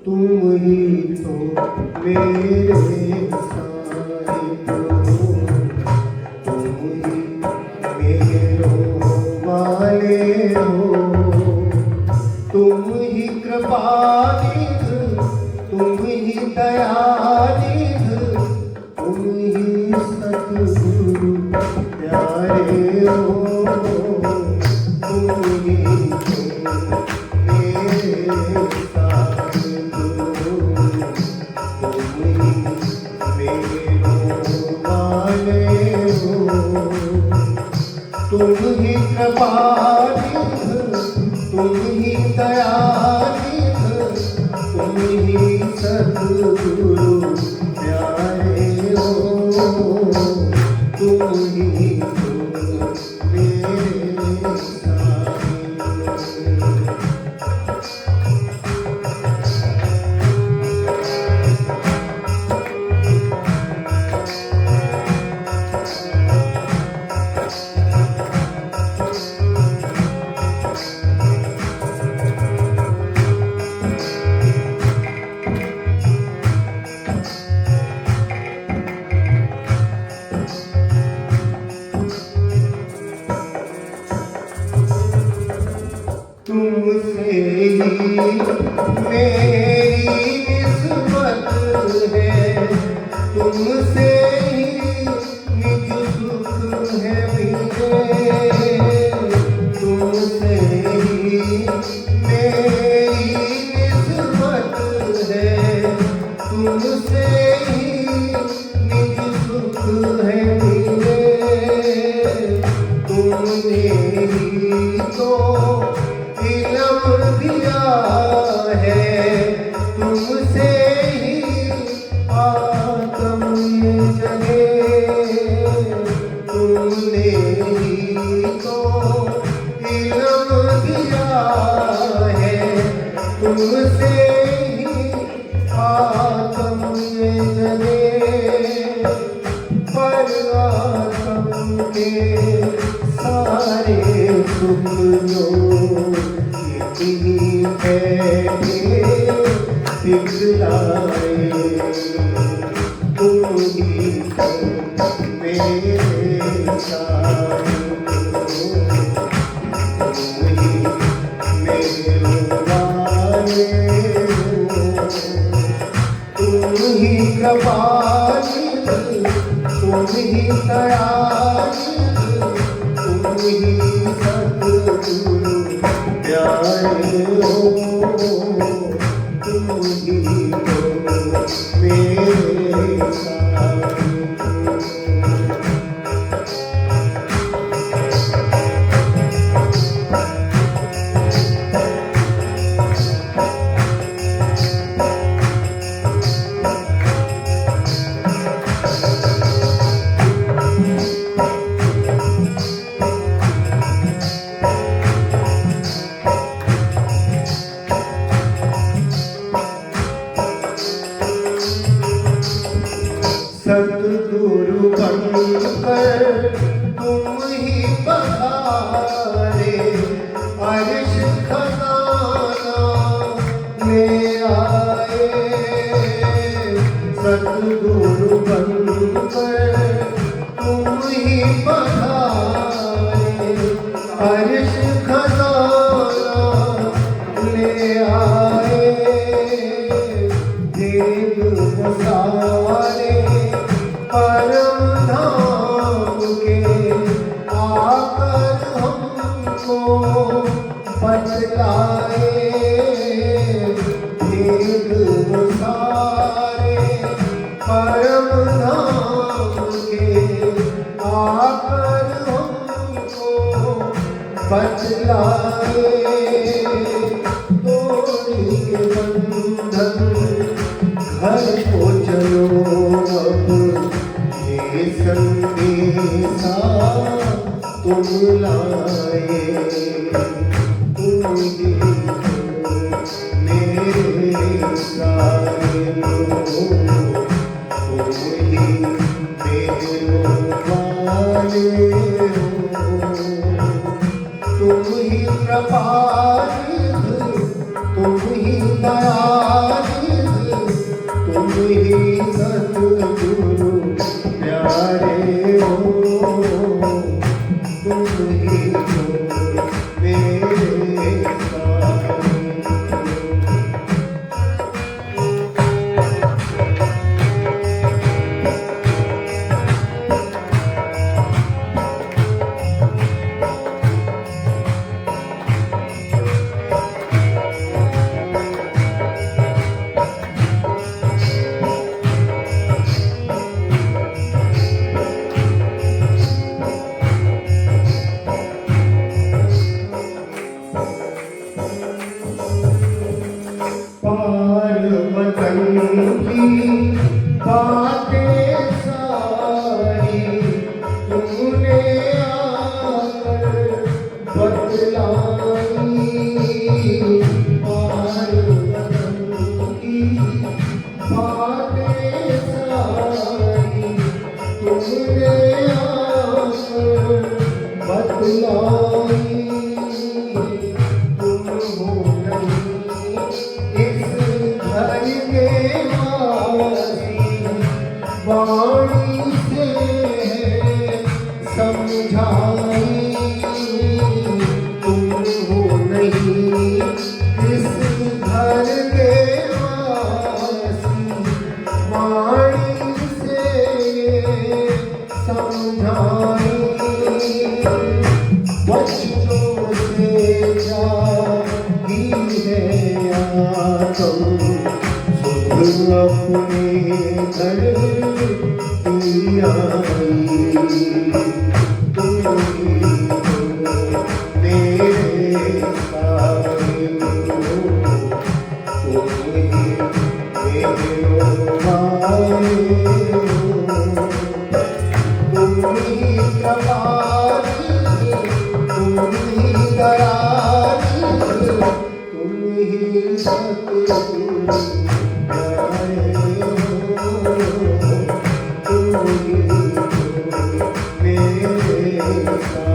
तुम ही तो मेरे साहिब हो, तुम ही मेरे वाले हो, तुम ही कृपानिध, तुम ही दयानिध, तुम ही सतगुरु प्यारे हो, तुम ही तो मेरे साहिब हो, तुम ही मेरे वाले हो, तुम ही कृपानिध, तुम ही दयानिध, तुम ही सतगुरु प्यारे हो, तुम ही तो मेरे साहिब हो। तुमसे ही मेरी निस्बत है, तुमसे ही निज सुख है मेरे, तुमसे ही मेरी निस्बत है, तुमसे ही निज सुख है मेरे, तुमने ही तो इल्म दिया है, तुमसे ही आत्म ये जगे, तुमने ही तो इल्म दिया है, तुमसे ही आत्म ये जगे, पर आत्म के सारे सुख जो यही बैठे दिखलाए, तुम ही तो मेरे साहिब हो, तुम ही मेरे वाले हो, तुम ही कृपानिध, तुम ही दयानिध, तुम ही सतगुरु प्यारे हो, तुम ही तो मेरे साहिब हो। सतगुरु बनकर तुम ही पधारे, अर्श खजाना ले आए, सतगुरु बनकर तुम ही पधारे, अर्श खजाना ले आए, देव सारे परम धाम के आकर हमको बतलाए, भेद सारे परम धाम के आकर हमको बतलाए, तोड़ के बंधन घर को चलो अब, ये संदेशा तुम लाए, तुम ही तो मेरे साहिब हो, तुम ही मेरे वाले हो, तुम ही कृपानिध, तुम ही दयानिध, वतन की बातें सारी तुमने आकर बतलाई। पार वतन की बातें सारी तुमने आकर बतलाई। तुम हो नहीं इस घर के वासी, वाणी से समझाई। तुम हो नहीं इस घर के वासी, वाणी से समझाई। बच्चों से जागी है आदम, सुन अपने घर की आई। तुम ही हो मेरे साहिब हो, तुम ही मेरे माए हो। तुम ही कबारी, तुम ही दयाली, तुम ही सतगुरु प्यारे हो। तुम ही हो मेरे साहिब।